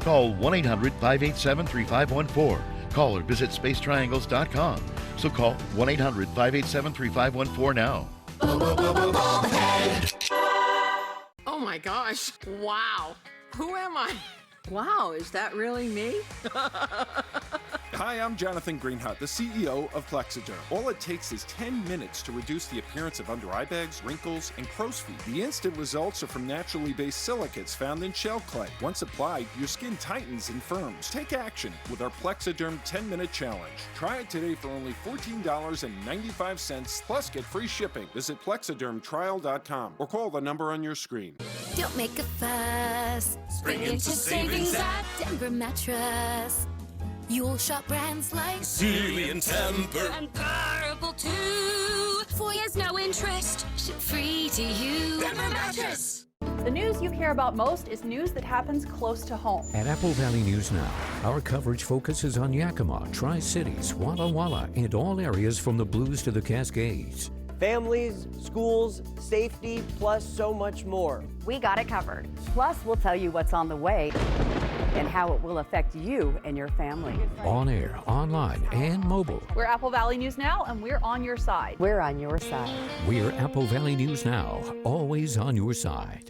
Call 1-800-587-3514. Call or visit spacetriangles.com. So call 1-800-587-3514 now.
Oh my gosh. Wow. Who am I?
Wow, is that really me?
Hi, I'm Jonathan Greenhut, the CEO of Plexiderm. All it takes is 10 minutes to reduce the appearance of under eye bags, wrinkles, and crow's feet. The instant results are from naturally based silicates found in shell clay. Once applied, your skin tightens and firms. Take action with our Plexiderm 10-minute challenge. Try it today for only $14.95 plus get free shipping. Visit plexidermtrial.com or call the number on your screen.
Don't make a fuss. Spring into savings at Denver Mattress. You'll shop brands like
Sealy and Temper
and Purple too. 4 years, no interest, ship free to you. Denver Mattress.
The news you care about most is news that happens close to home.
At Apple Valley News Now, our coverage focuses on Yakima, Tri-Cities, Walla Walla, and all areas from the Blues to the Cascades.
Families, schools, safety, plus so much more.
We got it covered. Plus, we'll tell you what's on the way and how it will affect you and your family.
On air, online, and mobile.
We're Apple Valley News Now, and we're on your side.
We're on your side.
We're Apple Valley News Now, always on your side.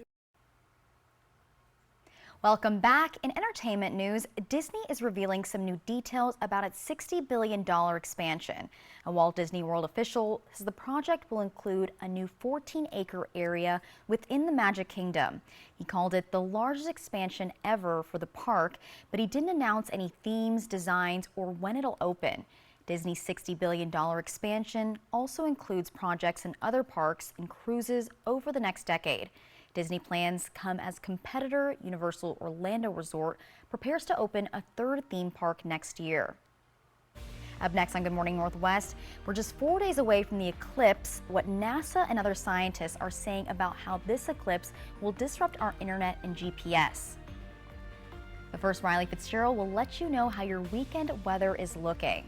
Welcome back. In entertainment news, Disney is revealing some new details about its $60 billion expansion. A Walt Disney World official says the project will include a new 14-acre area within the Magic Kingdom. He called it the largest expansion ever for the park, but he didn't announce any themes, designs, or when it'll open. Disney's $60 billion expansion also includes projects in other parks and cruises over the next decade. Disney plans come as competitor Universal Orlando Resort prepares to open a 3rd theme park next year. Up next on Good Morning Northwest, we're just 4 days away from the eclipse. What NASA and other scientists are saying about how this eclipse will disrupt our internet and GPS. But first, Riley Fitzgerald will let you know how your weekend weather is looking.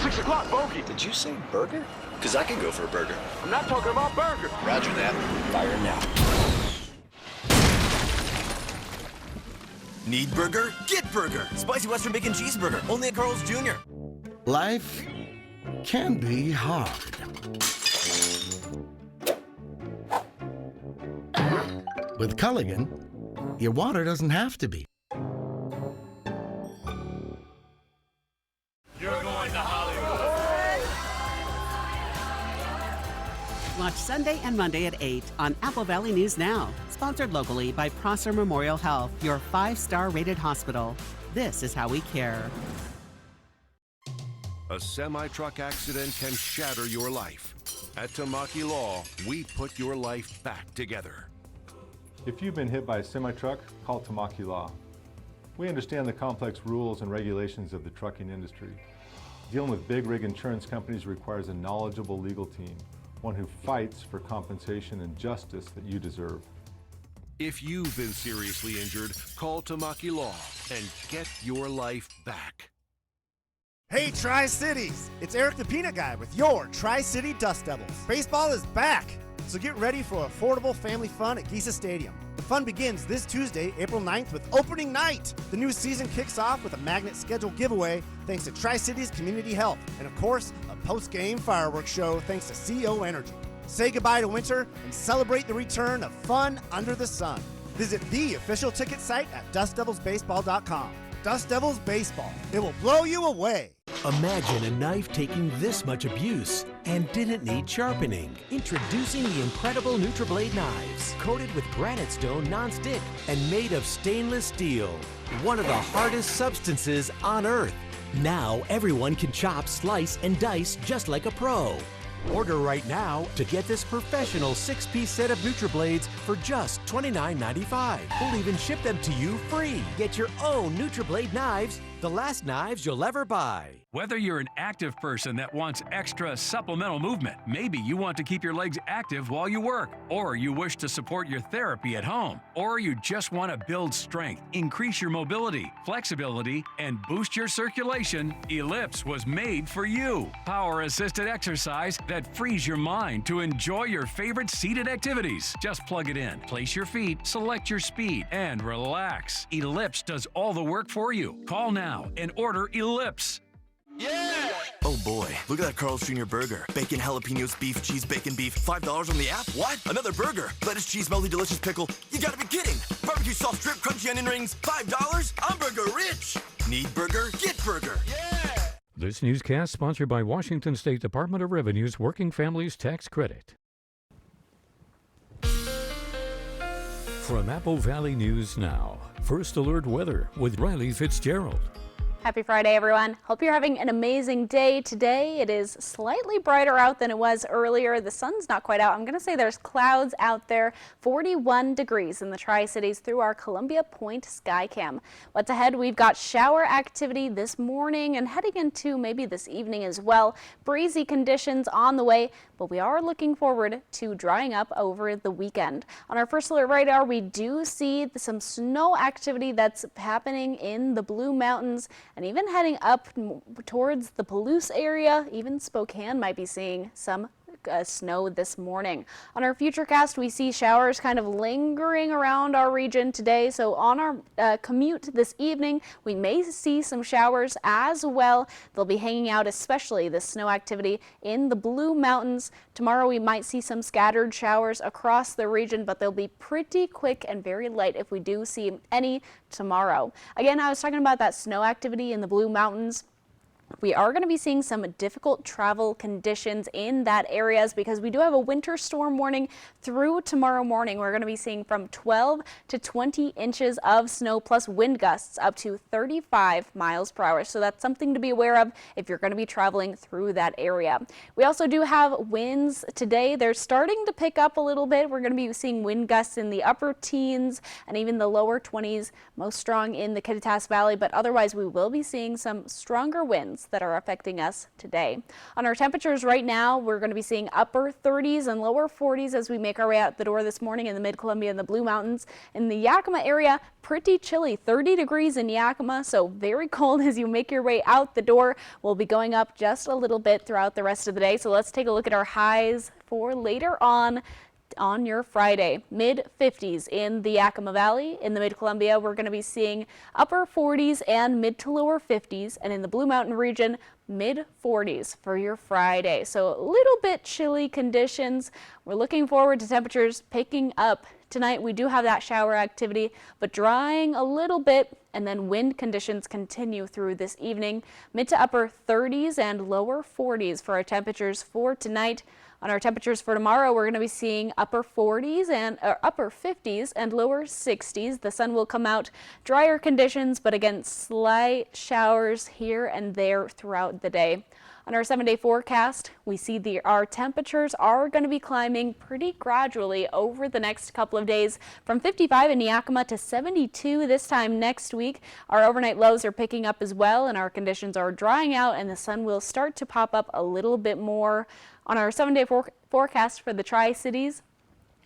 6 o'clock, bogey. Did you say burger? Because I can go for a burger. I'm not talking about burger. Roger that. Fire now. Need burger? Get burger. Spicy Western Bacon Cheeseburger. Only at Carl's Jr.
Life can be hard. With Culligan, your water doesn't have to be.
You're going to Hollywood.
Watch Sunday and Monday at 8 on Apple Valley News Now. Sponsored locally by Prosser Memorial Health, your 5-star rated hospital. This is how we care.
A semi-truck accident can shatter your life. At Tamaki Law, we put your life back together.
If you've been hit by a semi-truck, call Tamaki Law. We understand the complex rules and regulations of the trucking industry. Dealing with big rig insurance companies requires a knowledgeable legal team, one who fights for compensation and justice that you deserve.
If you've been seriously injured, call Tamaki Law and get your life back.
Hey Tri-Cities! It's Eric the Peanut Guy with your Tri-City Dust Devils. Baseball is back, so get ready for affordable family fun at Giza Stadium. The fun begins this Tuesday, April 9th with opening night. The new season kicks off with a magnet schedule giveaway thanks to Tri-Cities Community Health. And of course, a post-game fireworks show thanks to CO Energy. Say goodbye to winter and celebrate the return of fun under the sun. Visit the official ticket site at dustdevilsbaseball.com. Dust Devils Baseball. It will blow you away.
Imagine a knife taking this much abuse and didn't need sharpening. Introducing the incredible NutriBlade knives, coated with granite stone non-stick and made of stainless steel, one of the hardest substances on earth. Now everyone can chop, slice, and dice just like a pro. Order right now to get this professional 6-piece set of NutriBlades for just $29.95. We'll even ship them to you free. Get your own NutriBlade knives, the last knives you'll ever buy.
Whether you're an active person that wants extra supplemental movement, maybe you want to keep your legs active while you work, or you wish to support your therapy at home, or you just want to build strength, increase your mobility, flexibility, and boost your circulation, Ellipse was made for you. Power-assisted exercise that frees your mind to enjoy your favorite seated activities. Just plug it in, place your feet, select your speed, and relax. Ellipse does all the work for you. Call now and order Ellipse.
Yeah! Oh boy, look at that Carl's Jr. burger. Bacon, jalapenos, beef, cheese, bacon, beef. $5 on the app? What? Another burger. Lettuce, cheese, melty, delicious pickle. You gotta be kidding. Barbecue sauce, strip, crunchy onion rings. $5? I'm burger rich. Need burger? Get burger. Yeah!
This newscast sponsored by Washington State Department of Revenue's Working Families Tax Credit. From Apple Valley News Now, First Alert Weather with Riley Fitzgerald.
Happy Friday, everyone. Hope you're having an amazing day today. It is slightly brighter out than it was earlier. The sun's not quite out. I'm going to say there's clouds out there. 41 degrees in the Tri-Cities through our Columbia Point Skycam. What's ahead? We've got shower activity this morning and heading into maybe this evening as well. Breezy conditions on the way, but we are looking forward to drying up over the weekend. On our First Alert radar, we do see some snow activity that's happening in the Blue Mountains and even heading up towards the Palouse area. Even Spokane might be seeing some snow this morning. On our Futurecast, we see showers kind of lingering around our region today. So on our commute this evening, we may see some showers as well. They'll be hanging out, especially the snow activity in the Blue Mountains. Tomorrow, we might see some scattered showers across the region, but they'll be pretty quick and very light if we do see any tomorrow. Again, I was talking about that snow activity in the Blue Mountains. We are going to be seeing some difficult travel conditions in that areas because we do have a winter storm warning through tomorrow morning. We're going to be seeing from 12 to 20 inches of snow plus wind gusts up to 35 miles per hour. So that's something to be aware of if you're going to be traveling through that area. We also do have winds today. They're starting to pick up a little bit. We're going to be seeing wind gusts in the upper teens and even the lower 20s, most strong in the Kittitas Valley, but otherwise we will be seeing some stronger winds that are affecting us today. On our temperatures right now, we're going to be seeing upper 30s and lower 40s as we make our way out the door this morning in the Mid-Columbia and the Blue Mountains. In the Yakima area, pretty chilly, 30 degrees in Yakima, so very cold as you make your way out the door. We'll be going up just a little bit throughout the rest of the day. So let's take a look at our highs for later on your Friday. Mid-50s in the Yakima Valley. In the Mid-Columbia, we're going to be seeing upper 40s and mid to lower 50s. And in the Blue Mountain region, mid-40s for your Friday. So a little bit chilly conditions. We're looking forward to temperatures picking up. Tonight we do have that shower activity, but drying a little bit, and then wind conditions continue through this evening. Mid to upper 30s and lower 40s for our temperatures for tonight. On our temperatures for tomorrow, we're going to be seeing upper 40s and upper 50s and lower 60s. The sun will come out, drier conditions, but again, slight showers here and there throughout the day. On our 7-day forecast, we see our temperatures are going to be climbing pretty gradually over the next couple of days, from 55 in Yakima to 72 this time next week. Our overnight lows are picking up as well, and our conditions are drying out, and the sun will start to pop up a little bit more. On our 7-day forecast for the Tri-Cities,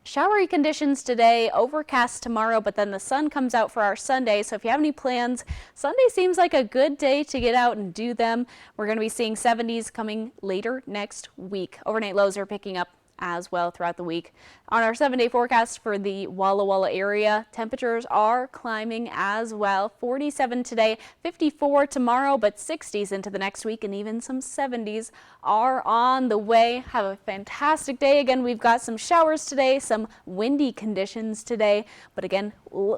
showery conditions today, overcast tomorrow, but then the sun comes out for our Sunday. So if you have any plans, Sunday seems like a good day to get out and do them. We're going to be seeing 70s coming later next week. Overnight lows are picking up as well throughout the week. On our 7-day forecast for the Walla Walla area, temperatures are climbing as well. 47 today, 54 tomorrow, but 60s into the next week, and even some 70s are on the way. Have a fantastic day. Again, we've got some showers today, some windy conditions today, but again,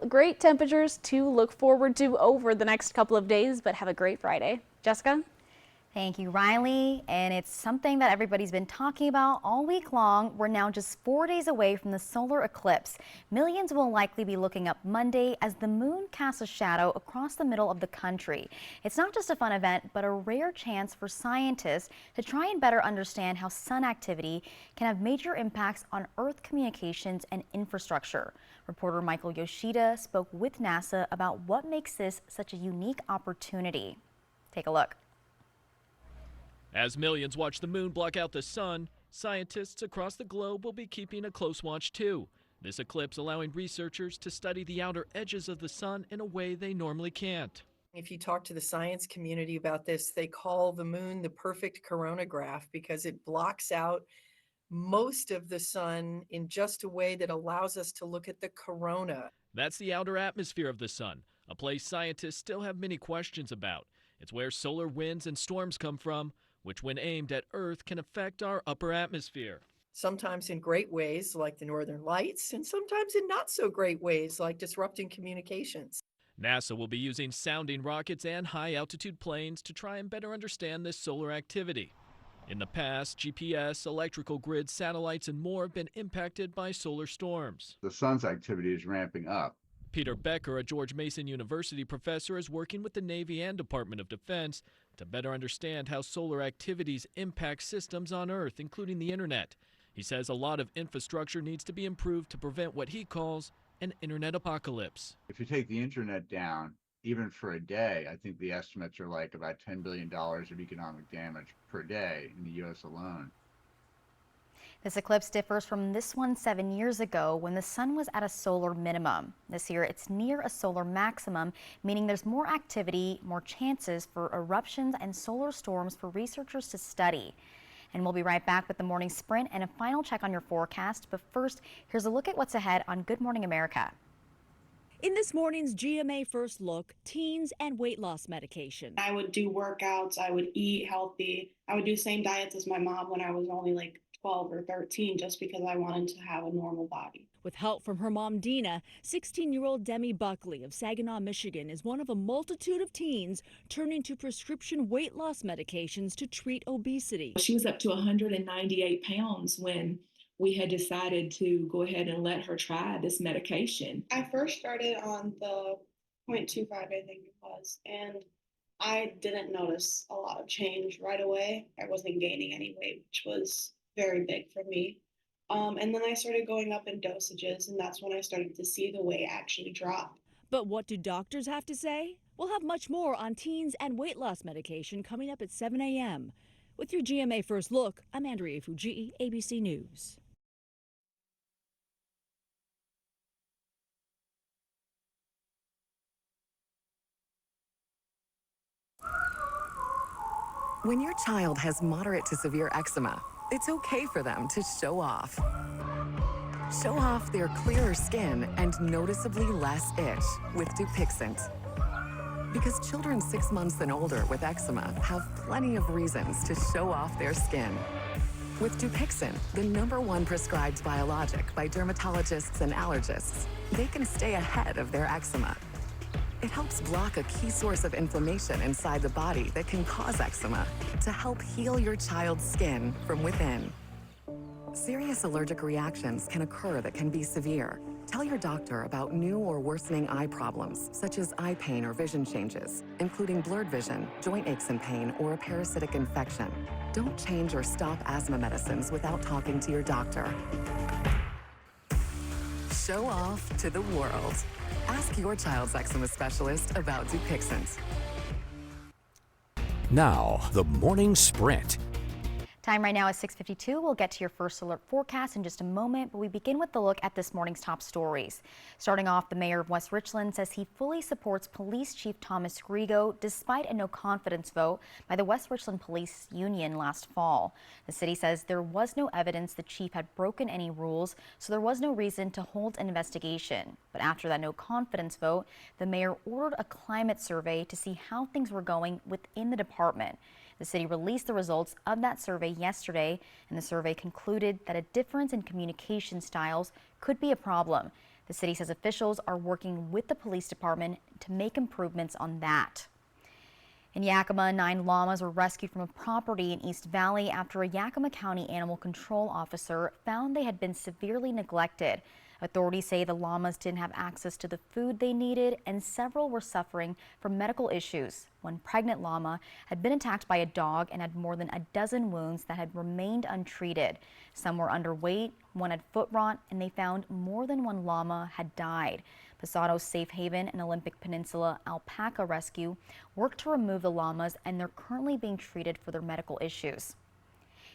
great temperatures to look forward to over the next couple of days, but have a great Friday. Jessica?
Thank you, Riley. And it's something that everybody's been talking about all week long. We're now just 4 days away from the solar eclipse. Millions will likely be looking up Monday as the moon casts a shadow across the middle of the country. It's not just a fun event, but a rare chance for scientists to try and better understand how sun activity can have major impacts on Earth communications and infrastructure. Reporter Michael Yoshida spoke with NASA about what makes this such a unique opportunity. Take a look.
As millions watch the moon block out the sun, scientists across the globe will be keeping a close watch too. This eclipse allowing researchers to study the outer edges of the sun in a way they normally can't.
If you talk to the science community about this, they call the moon the perfect coronagraph because it blocks out most of the sun in just a way that allows us to look at the corona.
That's the outer atmosphere of the sun, a place scientists still have many questions about. It's where solar winds and storms come from, which when aimed at Earth can affect our upper atmosphere.
Sometimes in great ways like the northern lights, and sometimes in not so great ways like disrupting communications.
NASA will be using sounding rockets and high-altitude planes to try and better understand this solar activity. In the past, GPS, electrical grids, satellites, and more have been impacted by solar storms.
The sun's activity is ramping up.
Peter Becker, a George Mason University professor, is working with the Navy and Department of Defense to better understand how solar activities impact systems on Earth, including the internet. He says a lot of infrastructure needs to be improved to prevent what he calls an internet apocalypse.
If you take the internet down, even for a day, I think the estimates are like about $10 billion of economic damage per day in the U.S. alone.
This eclipse differs from this one 7 years ago when the sun was at a solar minimum. This year it's near a solar maximum, meaning there's more activity, more chances for eruptions and solar storms for researchers to study. And we'll be right back with the morning sprint and a final check on your forecast. But first, here's a look at what's ahead on Good Morning America.
In this morning's GMA First Look, teens and weight loss medication.
I would do workouts, I would eat healthy. I would do the same diets as my mom when I was only like 12 or 13 just because I wanted to have a normal body.
With help from her mom, Dina, 16-year-old Demi Buckley of Saginaw, Michigan is one of a multitude of teens turning to prescription weight loss medications to treat obesity.
She was up to 198 pounds when we had decided to go ahead and let her try this medication.
I first started on the 0.25, I think it was, and I didn't notice a lot of change right away. I wasn't gaining any weight, which was very big for me. And then I started going up in dosages, and that's when I started to see the weight actually drop.
But what do doctors have to say? We'll have much more on teens and weight loss medication coming up at 7 a.m. With your GMA First Look, I'm Andrea Fujii, ABC News.
When your child has moderate to severe eczema, it's okay for them to show off. Show off their clearer skin and noticeably less itch with Dupixent. Because children 6 months and older with eczema have plenty of reasons to show off their skin. With Dupixent, the #1 prescribed biologic by dermatologists and allergists, they can stay ahead of their eczema. It helps block a key source of inflammation inside the body that can cause eczema to help heal your child's skin from within. Serious allergic reactions can occur that can be severe. Tell your doctor about new or worsening eye problems, such as eye pain or vision changes, including blurred vision, joint aches and pain, or a parasitic infection. Don't change or stop asthma medicines without talking to your doctor. Show off to the world. Ask your child's eczema specialist about Dupixent.
Now, the morning sprint.
Time right now is 6:52. We'll get to your first alert forecast in just a moment, but we begin with the look at this morning's top stories. Starting off, the mayor of West Richland says he fully supports Police Chief Thomas Grigo despite a no-confidence vote by the West Richland Police Union last fall. The city says there was no evidence the chief had broken any rules, so there was no reason to hold an investigation. But after that no-confidence vote, the mayor ordered a climate survey to see how things were going within the department. The city released the results of that survey yesterday, and the survey concluded that a difference in communication styles could be a problem. The city says officials are working with the police department to make improvements on that. In Yakima, 9 llamas were rescued from a property in East Valley after a Yakima County animal control officer found they had been severely neglected. Authorities say the llamas didn't have access to the food they needed, and several were suffering from medical issues. One pregnant llama had been attacked by a dog and had more than a dozen wounds that had remained untreated. Some were underweight, one had foot rot, and they found more than one llama had died. Posado's Safe Haven and Olympic Peninsula Alpaca Rescue worked to remove the llamas, and they're currently being treated for their medical issues.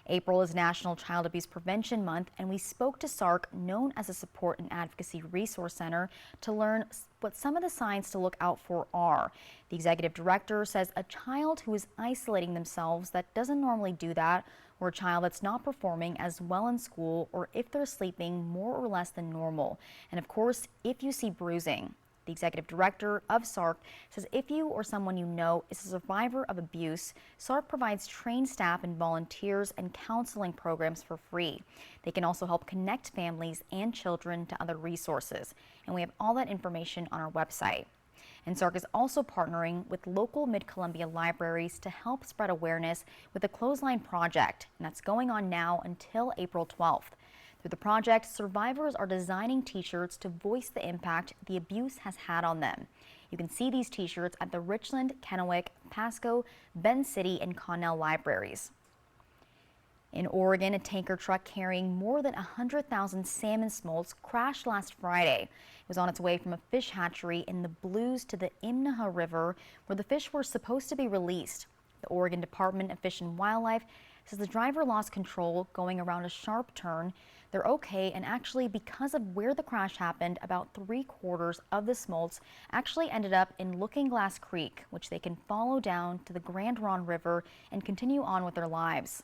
April is National Child Abuse Prevention Month, and we spoke to SARC, known as a Support and Advocacy Resource Center, to learn what some of the signs to look out for are. The executive director says a child who is isolating themselves that doesn't normally do that, or a child that's not performing as well in school, or if they're sleeping more or less than normal. And of course, if you see bruising. The executive director of SARC says if you or someone you know is a survivor of abuse, SARC provides trained staff and volunteers and counseling programs for free. They can also help connect families and children to other resources. And we have all that information on our website. And SARC is also partnering with local Mid-Columbia libraries to help spread awareness with the Clothesline Project, and that's going on now until April 12th. Through the project, survivors are designing t-shirts to voice the impact the abuse has had on them. You can see these t-shirts at the Richland, Kennewick, Pasco, Bend City, and Connell libraries. In Oregon, a tanker truck carrying more than 100,000 salmon smolts crashed last Friday. It was on its way from a fish hatchery in the Blues to the Imnaha River, where the fish were supposed to be released. The Oregon Department of Fish and Wildlife says the driver lost control going around a sharp turn. They're okay, and actually, because of where the crash happened, about 3/4 of the smolts actually ended up in Looking Glass Creek, which they can follow down to the Grand Ronde River and continue on with their lives.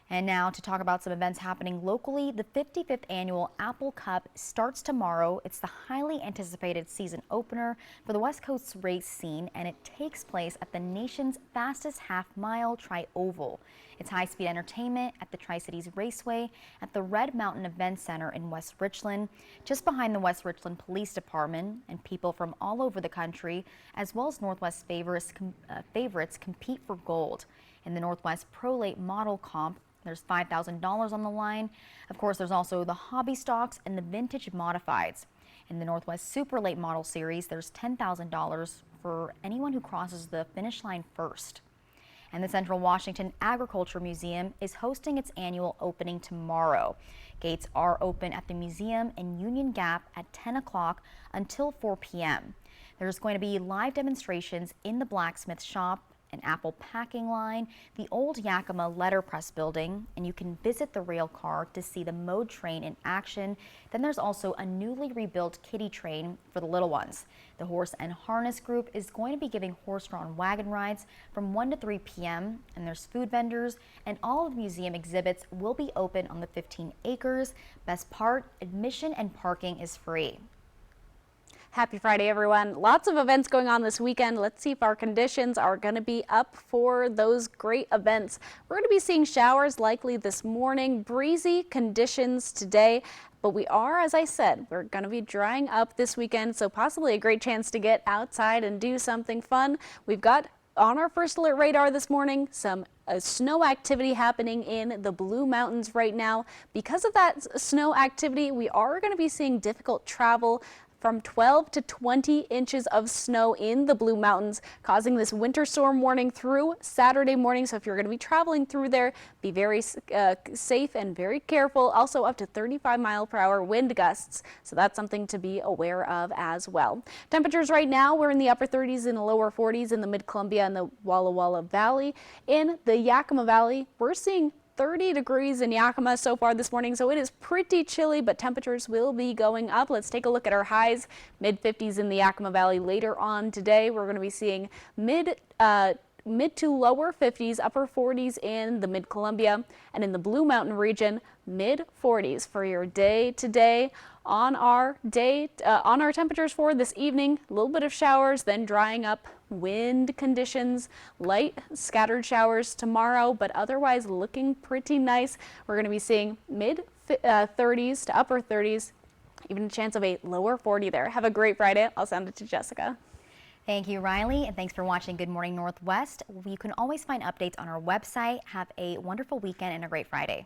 And now to talk about some events happening locally, the 55th annual Apple Cup starts tomorrow. It's the highly anticipated season opener for the West Coast race scene, and it takes place at the nation's fastest half-mile Tri-Oval. It's high-speed entertainment at the Tri-Cities Raceway at the Red Mountain Event Center in West Richland, just behind the West Richland Police Department, and people from all over the country, as well as Northwest favorites compete for gold. In the Northwest Pro Late Model Comp, there's $5,000 on the line. Of course, there's also the hobby stocks and the vintage modifieds. In the Northwest Super Late Model Series, there's $10,000 for anyone who crosses the finish line first. And the Central Washington Agriculture Museum is hosting its annual opening tomorrow. Gates are open at the museum in Union Gap at 10 o'clock until 4 p.m. There's going to be live demonstrations in the blacksmith shop, an apple packing line, the old Yakima letterpress building, and you can visit the rail car to see the mode train in action. Then there's also a newly rebuilt kiddie train for the little ones. The Horse and Harness Group is going to be giving horse-drawn wagon rides from 1 to 3 p.m. and there's food vendors, and all of the museum exhibits will be open on the 15 acres. Best part, admission and parking is free.
Happy Friday, everyone. Lots of events going on this weekend. Let's see if our conditions are going to be up for those great events. We're going to be seeing showers likely this morning, breezy conditions today. But we are, as I said, we're going to be drying up this weekend, so possibly a great chance to get outside and do something fun. We've got on our first alert radar this morning some snow activity happening in the Blue Mountains right now. Because of that snow activity, we are going to be seeing difficult travel from 12 to 20 inches of snow in the Blue Mountains, causing this winter storm warning through Saturday morning. So if you're going to be traveling through there, be very safe and very careful. Also up to 35-mile-per-hour wind gusts. So that's something to be aware of as well. Temperatures right now, we're in the upper 30s and the lower 40s in the Mid-Columbia and the Walla Walla Valley. In the Yakima Valley, we're seeing 30 degrees in Yakima so far this morning, so it is pretty chilly, but temperatures will be going up. Let's take a look at our highs. Mid-50s in the Yakima Valley later on today. We're going to be seeing mid to lower 50s, upper 40s in the Mid-Columbia, and in the Blue Mountain region, mid-40s for your day today. On our temperatures for this evening, a little bit of showers, then drying up, wind conditions, light scattered showers tomorrow, but otherwise looking pretty nice. We're going to be seeing mid-30s to upper 30s, even a chance of a lower 40 there. Have a great Friday. I'll send it to Jessica.
Thank you, Riley, and thanks for watching Good Morning Northwest. You can always find updates on our website. Have a wonderful weekend and a great Friday.